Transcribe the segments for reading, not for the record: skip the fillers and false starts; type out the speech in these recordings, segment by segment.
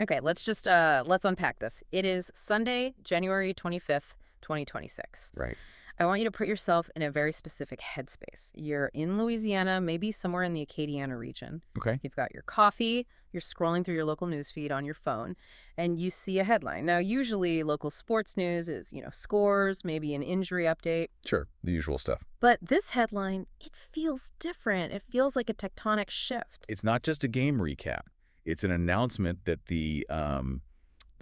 Okay, let's unpack this. It is Sunday, January 25th, 2026. Right. I want you to put yourself in a very specific headspace. You're in Louisiana, maybe somewhere in the Acadiana region. Okay. You've got your coffee, you're scrolling through your local news feed on your phone, and you see a headline. Now, usually local sports news is, scores, maybe an injury update. Sure. The usual stuff. But this headline, it feels different. It feels like a tectonic shift. It's not just a game recap. It's an announcement that the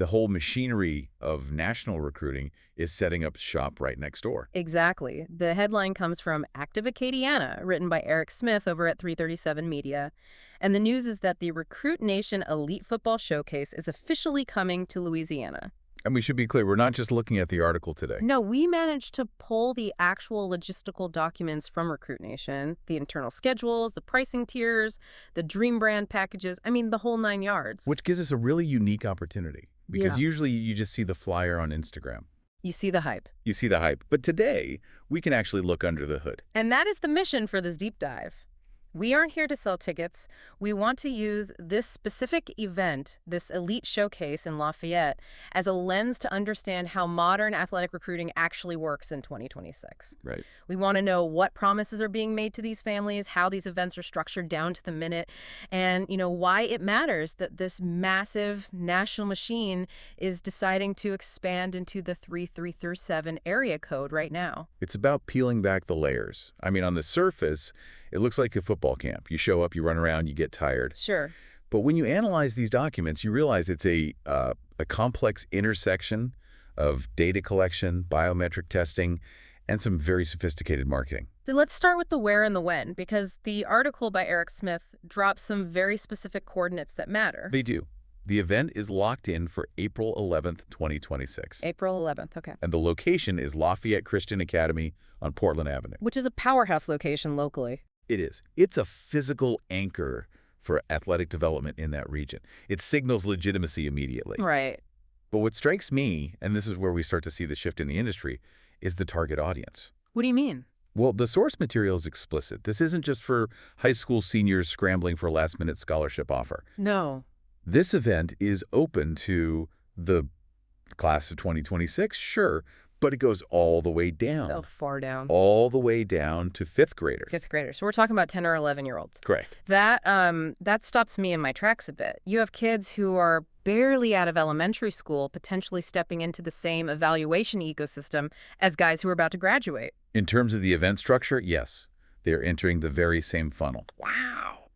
whole machinery of national recruiting is setting up shop right next door. Exactly. The headline comes from Active Acadiana, written by Eric Smith over at 337 Media. And the news is that the Recruit Nation Elite Football Showcase is officially coming to Louisiana. And we should be clear, we're not just looking at the article today. No, we managed to pull the actual logistical documents from Recruit Nation, the internal schedules, the pricing tiers, the Dream Brand packages, the whole 9 yards. Which gives us a really unique opportunity. Because Yeah. usually you just see the flyer on Instagram. You see the hype. You see the hype. But today, we can actually look under the hood. And that is the mission for this deep dive. We aren't here to sell tickets. We want to use this specific event, this elite showcase in Lafayette, as a lens to understand how modern athletic recruiting actually works in 2026. Right. We want to know what promises are being made to these families, how these events are structured down to the minute, and, why it matters that this massive national machine is deciding to expand into the 3337 area code right now. It's about peeling back the layers. On the surface, it looks like a football camp. You show up, you run around, you get tired. Sure. But when you analyze these documents, you realize it's a complex intersection of data collection, biometric testing, and some very sophisticated marketing. So let's start with the where and the when, because the article by Eric Smith drops some very specific coordinates that matter. They do. The event is locked in for April 11th, 2026. April 11th, okay. And the location is Lafayette Christian Academy on Portland Avenue. Which is a powerhouse location locally. It is. It's a physical anchor for athletic development in that region. It signals legitimacy immediately. Right. But what strikes me, and this is where we start to see the shift in the industry, is the target audience. What do you mean? Well, the source material is explicit. This isn't just for high school seniors scrambling for a last-minute scholarship offer. No. This event is open to the class of 2026, sure, but it goes all the way down. Oh, far down. All the way down to fifth graders. Fifth graders. So we're talking about 10 or 11-year-olds. Correct. That stops me in my tracks a bit. You have kids who are barely out of elementary school, potentially stepping into the same evaluation ecosystem as guys who are about to graduate. In terms of the event structure, yes, they're entering the very same funnel. Wow.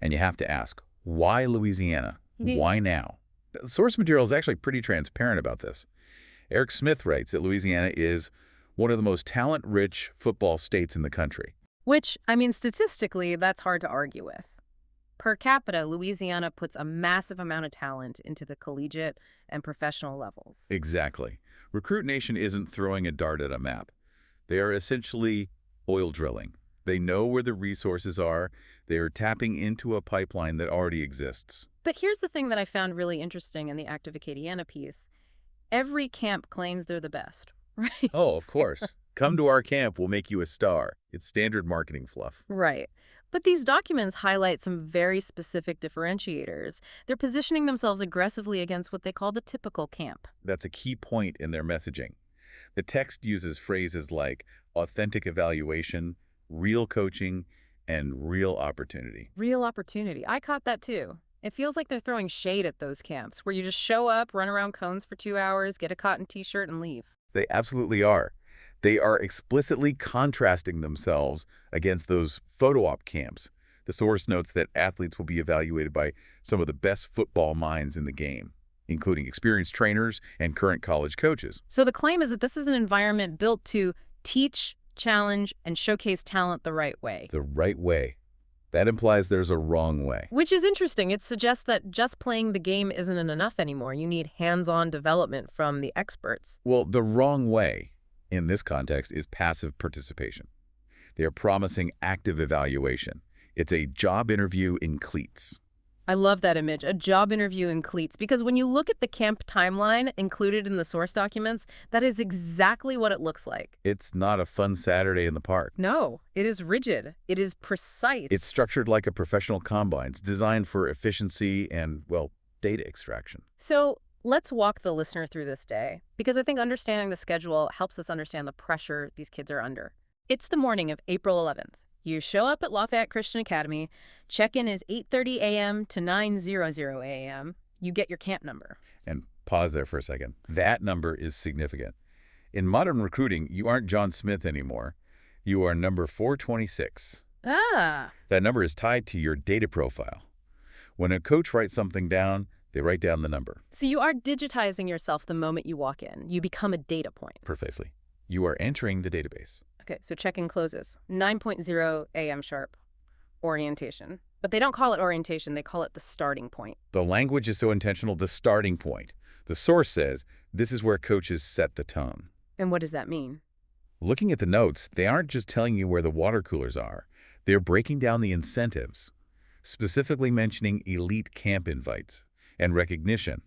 And you have to ask, why Louisiana? Why now? The source material is actually pretty transparent about this. Eric Smith writes that Louisiana is one of the most talent-rich football states in the country. Which, statistically, that's hard to argue with. Per capita, Louisiana puts a massive amount of talent into the collegiate and professional levels. Exactly. Recruit Nation isn't throwing a dart at a map. They are essentially oil drilling. They know where the resources are. They are tapping into a pipeline that already exists. But here's the thing that I found really interesting in the Active Acadiana piece. Every camp claims they're the best, right? Oh, of course. Come to our camp, we'll make you a star. It's standard marketing fluff. Right. But these documents highlight some very specific differentiators. They're positioning themselves aggressively against what they call the typical camp. That's a key point in their messaging. The text uses phrases like authentic evaluation, real coaching, and real opportunity. Real opportunity. I caught that too. It feels like they're throwing shade at those camps where you just show up, run around cones for 2 hours, get a cotton t-shirt, and leave. They absolutely are. They are explicitly contrasting themselves against those photo op camps. The source notes that athletes will be evaluated by some of the best football minds in the game, including experienced trainers and current college coaches. So the claim is that this is an environment built to teach, challenge, and showcase talent the right way. The right way. That implies there's a wrong way. Which is interesting. It suggests that just playing the game isn't enough anymore. You need hands-on development from the experts. Well, the wrong way in this context is passive participation. They are promising active evaluation. It's a job interview in cleats. I love that image, a job interview in cleats, because when you look at the camp timeline included in the source documents, that is exactly what it looks like. It's not a fun Saturday in the park. No, it is rigid. It is precise. It's structured like a professional combine. It's designed for efficiency and, well, data extraction. So let's walk the listener through this day, because I think understanding the schedule helps us understand the pressure these kids are under. It's the morning of April 11th. You show up at Lafayette Christian Academy. Check-in is 8:30 a.m. to 9:00 a.m. You get your camp number. And pause there for a second. That number is significant. In modern recruiting, you aren't John Smith anymore. You are number 426. Ah. That number is tied to your data profile. When a coach writes something down, they write down the number. So you are digitizing yourself the moment you walk in. You become a data point. Precisely. You are entering the database. Okay, so check-in closes. 9:00 a.m. sharp. Orientation. But they don't call it orientation. They call it the starting point. The language is so intentional, the starting point. The source says this is where coaches set the tone. And what does that mean? Looking at the notes, they aren't just telling you where the water coolers are. They're breaking down the incentives, specifically mentioning elite camp invites and recognition.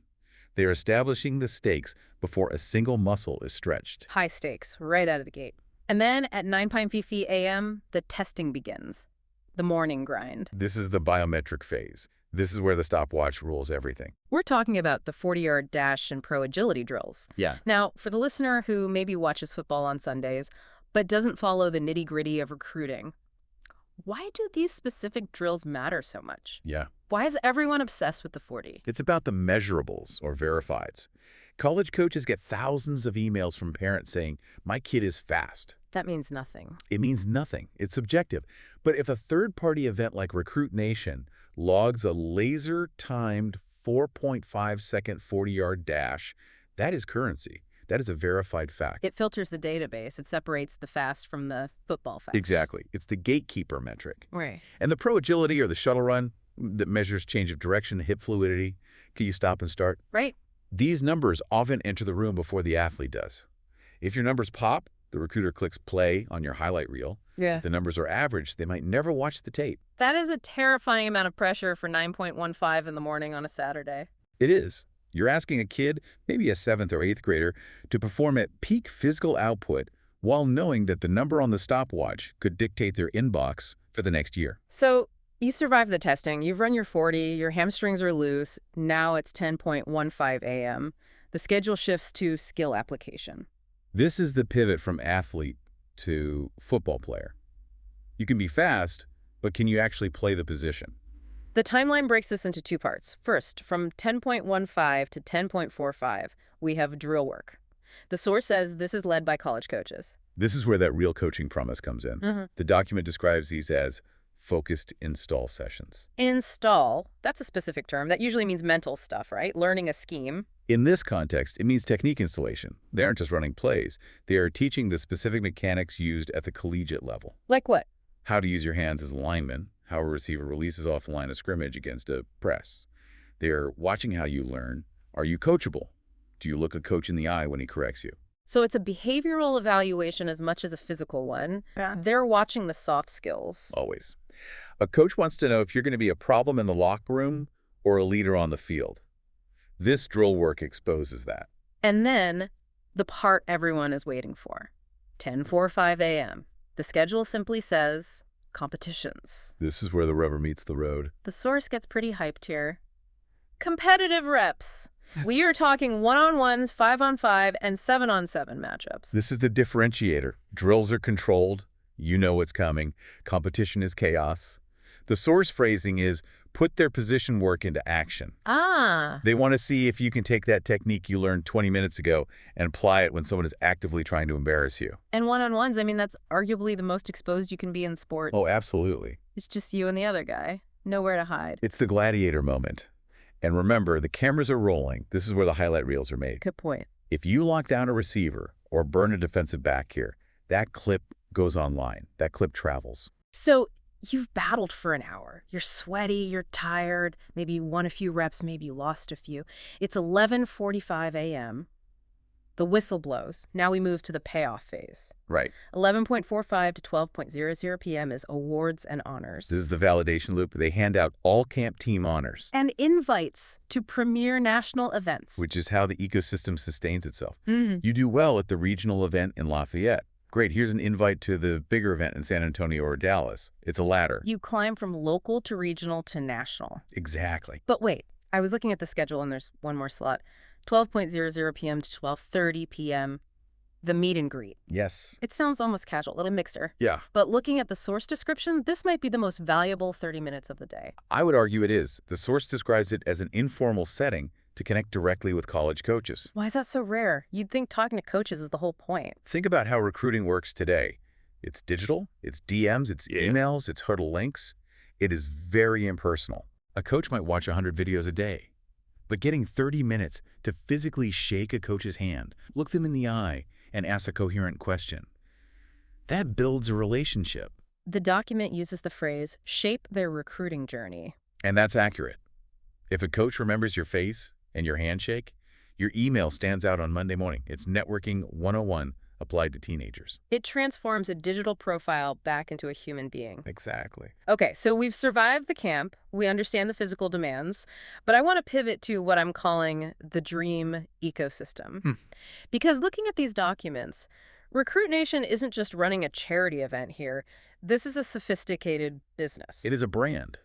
They're establishing the stakes before a single muscle is stretched. High stakes, right out of the gate. And then at 9:50 a.m., the testing begins. The morning grind. This is the biometric phase. This is where the stopwatch rules everything. We're talking about the 40-yard dash and pro agility drills. Yeah. Now, for the listener who maybe watches football on Sundays, but doesn't follow the nitty-gritty of recruiting, why do these specific drills matter so much? Yeah. Why is everyone obsessed with the 40? It's about the measurables or verifieds. College coaches get thousands of emails from parents saying, my kid is fast. That means nothing. It means nothing. It's subjective. But if a third-party event like Recruit Nation logs a laser-timed 4.5-second 40-yard dash, that is currency. That is a verified fact. It filters the database. It separates the fast from the football facts. Exactly. It's the gatekeeper metric. Right. And the pro agility or the shuttle run that measures change of direction, hip fluidity, can you stop and start? Right. These numbers often enter the room before the athlete does. If your numbers pop, the recruiter clicks play on your highlight reel. Yeah. If the numbers are average, they might never watch the tape. That is a terrifying amount of pressure for 9:15 in the morning on a Saturday. It is. You're asking a kid, maybe a 7th or 8th grader, to perform at peak physical output while knowing that the number on the stopwatch could dictate their inbox for the next year. So you survived the testing. You've run your 40. Your hamstrings are loose. Now it's 10:15 a.m. The schedule shifts to skill application. This is the pivot from athlete to football player. You can be fast, but can you actually play the position? The timeline breaks this into two parts. First, from 10:15 to 10:45, we have drill work. The source says this is led by college coaches. This is where that real coaching promise comes in. The document describes these as focused install sessions. Install, that's a specific term. That usually means mental stuff, right? Learning a scheme. In this context, it means technique installation. They aren't just running plays. They are teaching the specific mechanics used at the collegiate level. Like what? How to use your hands as a lineman, how a receiver releases off the line of scrimmage against a press. They're watching how you learn. Are you coachable? Do you look a coach in the eye when he corrects you? So it's a behavioral evaluation as much as a physical one. Yeah. They're watching the soft skills. Always. A coach wants to know if you're going to be a problem in the locker room or a leader on the field. This drill work exposes that. And then the part everyone is waiting for. 10:45 a.m. The schedule simply says competitions. This is where the rubber meets the road. The source gets pretty hyped here. Competitive reps. We are talking 1-on-1s, 5-on-5, and 7-on-7 matchups. This is the differentiator. Drills are controlled. You know what's coming. Competition is chaos. The source phrasing is put their position work into action. Ah. They want to see if you can take that technique you learned 20 minutes ago and apply it when someone is actively trying to embarrass you. And 1-on-1s, I mean, that's arguably the most exposed you can be in sports. Oh, absolutely. It's just you and the other guy. Nowhere to hide. It's the gladiator moment. And remember, the cameras are rolling. This is where the highlight reels are made. Good point. If you lock down a receiver or burn a defensive back here, that clip goes online. That clip travels. So you've battled for an hour. You're sweaty, you're tired. Maybe you won a few reps, maybe you lost a few. It's 11:45 a.m. The whistle blows. Now we move to the payoff phase. Right. 11:45 to 12:00 p.m. is awards and honors. This is the validation loop. They hand out all camp team honors. And invites to premier national events. Which is how the ecosystem sustains itself. Mm-hmm. You do well at the regional event in Lafayette. Great, here's an invite to the bigger event in San Antonio or Dallas. It's a ladder. You climb from local to regional to national. Exactly. But wait, I was looking at the schedule, and there's one more slot. 12:00 p.m. to 12:30 p.m., the meet and greet. Yes. It sounds almost casual, a little mixer. Yeah. But looking at the source description, this might be the most valuable 30 minutes of the day. I would argue it is. The source describes it as an informal setting to connect directly with college coaches. Why is that so rare? You'd think talking to coaches is the whole point. Think about how recruiting works today. It's digital, it's DMs, it's emails, it's huddle links. It is very impersonal. A coach might watch 100 videos a day, but getting 30 minutes to physically shake a coach's hand, look them in the eye, and ask a coherent question, that builds a relationship. The document uses the phrase, shape their recruiting journey. And that's accurate. If a coach remembers your face and your handshake, your email stands out on Monday morning. It's networking 101 applied to teenagers. It transforms a digital profile back into a human being. Exactly. Okay, so we've survived the camp. We understand the physical demands, but I want to pivot to what I'm calling the dream ecosystem. Because looking at these documents, Recruit Nation isn't just running a charity event here. This is a sophisticated business. It is a brand.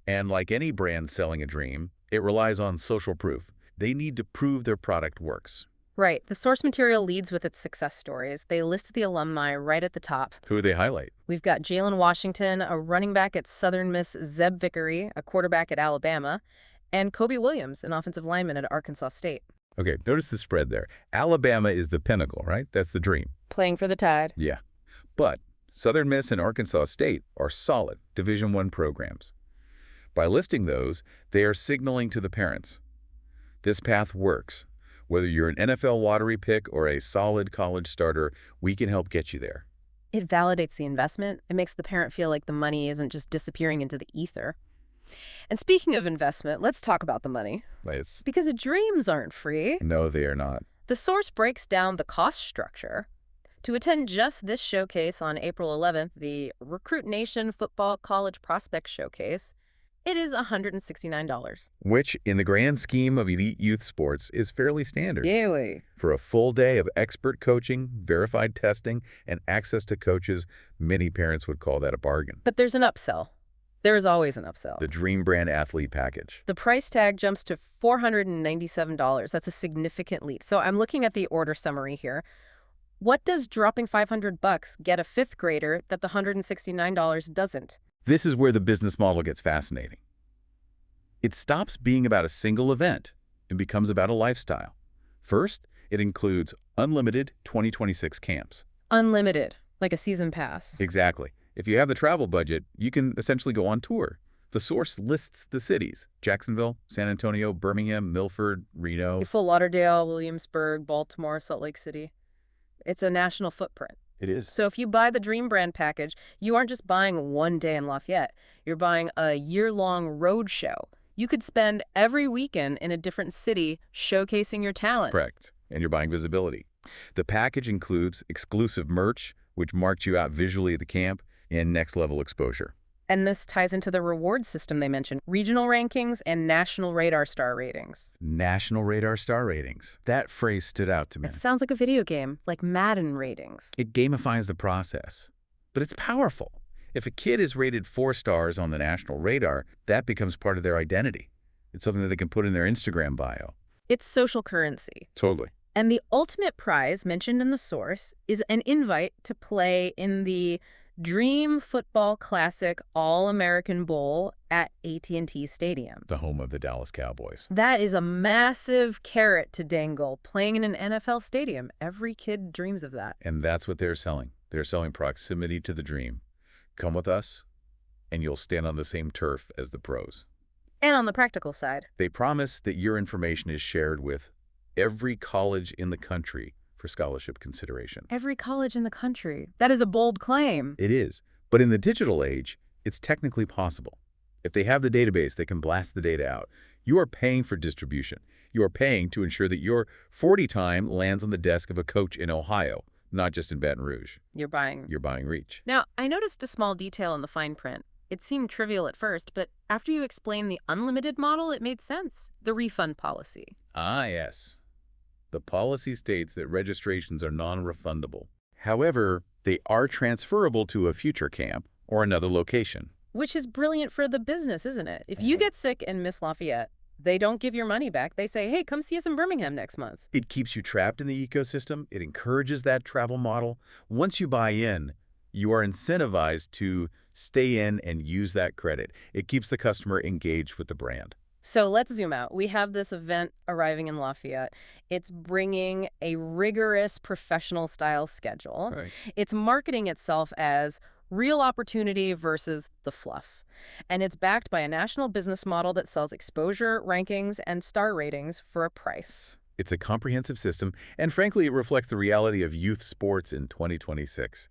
And like any brand selling a dream, it relies on social proof. They need to prove their product works. Right. The source material leads with its success stories. They list the alumni right at the top. Who do they highlight? We've got Jalen Washington, a running back at Southern Miss, Zeb Vickery, a quarterback at Alabama, and Kobe Williams, an offensive lineman at Arkansas State. Okay, notice the spread there. Alabama is the pinnacle, right? That's the dream. Playing for the Tide. Yeah. But Southern Miss and Arkansas State are solid Division I programs. By listing those, they are signaling to the parents, this path works. Whether you're an NFL lottery pick or a solid college starter, we can help get you there. It validates the investment. It makes the parent feel like the money isn't just disappearing into the ether. And speaking of investment, let's talk about the money. Because dreams aren't free. No, they are not. The source breaks down the cost structure. To attend just this showcase on April 11th, the Recruit Nation Football College Prospect Showcase, it is $169. Which, in the grand scheme of elite youth sports, is fairly standard. Daily. For a full day of expert coaching, verified testing, and access to coaches, many parents would call that a bargain. But there's an upsell. There is always an upsell. The Dream Brand Athlete Package. The price tag jumps to $497. That's a significant leap. So I'm looking at the order summary here. What does dropping $500 get a fifth grader that the $169 doesn't? This is where the business model gets fascinating. It stops being about a single event and becomes about a lifestyle. First, it includes unlimited 2026 camps. Unlimited, like a season pass. Exactly. If you have the travel budget, you can essentially go on tour. The source lists the cities: Jacksonville, San Antonio, Birmingham, Milford, Reno. Fort Lauderdale, Williamsburg, Baltimore, Salt Lake City. It's a national footprint. It is. So if you buy the Dream Brand package, you aren't just buying one day in Lafayette. You're buying a year-long road show. You could spend every weekend in a different city showcasing your talent. Correct. And you're buying visibility. The package includes exclusive merch, which marks you out visually at the camp, and next-level exposure. And this ties into the reward system they mentioned, regional rankings and national radar star ratings. National radar star ratings. That phrase stood out to me. It sounds like a video game, like Madden ratings. It gamifies the process, but it's powerful. If a kid is rated 4 stars on the national radar, that becomes part of their identity. It's something that they can put in their Instagram bio. It's social currency. Totally. And the ultimate prize mentioned in the source is an invite to play in the Dream Football Classic All-American Bowl at AT&T Stadium. The home of the Dallas Cowboys. That is a massive carrot to dangle, playing in an NFL stadium. Every kid dreams of that. And that's what they're selling. They're selling proximity to the dream. Come with us, and you'll stand on the same turf as the pros. And on the practical side, they promise that your information is shared with every college in the country for scholarship consideration. Every college in the country. That is a bold claim. It is. But in the digital age, it's technically possible. If they have the database, they can blast the data out. You are paying for distribution. You are paying to ensure that your 40 time lands on the desk of a coach in Ohio, not just in Baton Rouge. You're buying reach. Now, I noticed a small detail in the fine print. It seemed trivial at first, but after you explained the unlimited model, it made sense. The refund policy. Ah, yes. The policy states that registrations are non-refundable. However, they are transferable to a future camp or another location. Which is brilliant for the business, isn't it? If you get sick and miss Lafayette, They don't give your money back. They say, hey, come see us in Birmingham next month. It keeps you trapped in the ecosystem. It encourages that travel model. Once you buy in, you are incentivized to stay in and use that credit. It keeps the customer engaged with the brand. So let's zoom out. We have this event arriving in Lafayette. It's bringing a rigorous professional style schedule. Right. It's marketing itself as real opportunity versus the fluff. And it's backed by a national business model that sells exposure, rankings, and star ratings for a price. It's a comprehensive system, and frankly, it reflects the reality of youth sports in 2026.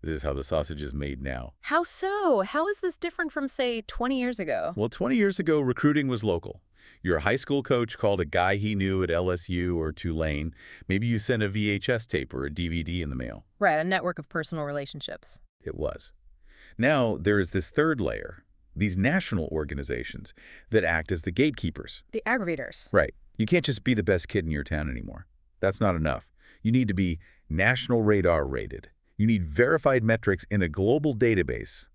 This is how the sausage is made now. How so? How is this different from, say, 20 years ago? Well, 20 years ago, recruiting was local. Your high school coach called a guy he knew at LSU or Tulane. Maybe you sent a VHS tape or a DVD in the mail. Right, a network of personal relationships. It was. Now, there is this third layer, these national organizations that act as the gatekeepers. The aggravators. Right. You can't just be the best kid in your town anymore. That's not enough. You need to be national radar rated. You need verified metrics in a global database.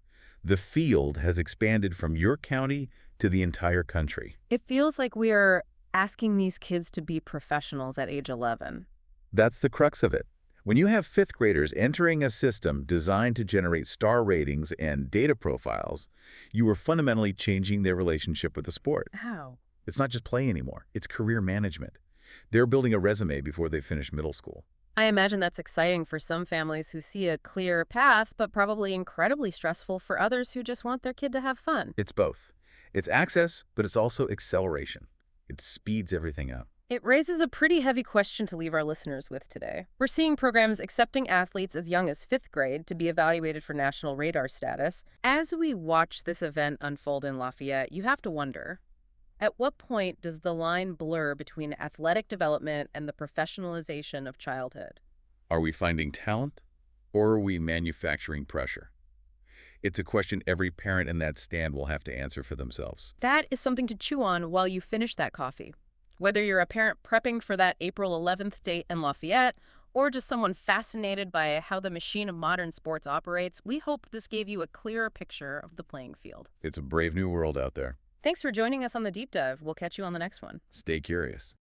The field has expanded from your county to the entire country. It feels like we are asking these kids to be professionals at age 11. That's the crux of it. When you have fifth graders entering a system designed to generate star ratings and data profiles, you are fundamentally changing their relationship with the sport. How? It's not just play anymore. It's career management. They're building a resume before they finish middle school. I imagine that's exciting for some families who see a clear path, but probably incredibly stressful for others who just want their kid to have fun. It's both. It's access, but it's also acceleration. It speeds everything up. It raises a pretty heavy question to leave our listeners with today. We're seeing programs accepting athletes as young as 5th grade to be evaluated for national radar status. As we watch this event unfold in Lafayette, you have to wonder, at what point does the line blur between athletic development and the professionalization of childhood? Are we finding talent, or are we manufacturing pressure? It's a question every parent in that stand will have to answer for themselves. That is something to chew on while you finish that coffee. Whether you're a parent prepping for that April 11th date in Lafayette, or just someone fascinated by how the machine of modern sports operates, we hope this gave you a clearer picture of the playing field. It's a brave new world out there. Thanks for joining us on the Deep Dive. We'll catch you on the next one. Stay curious.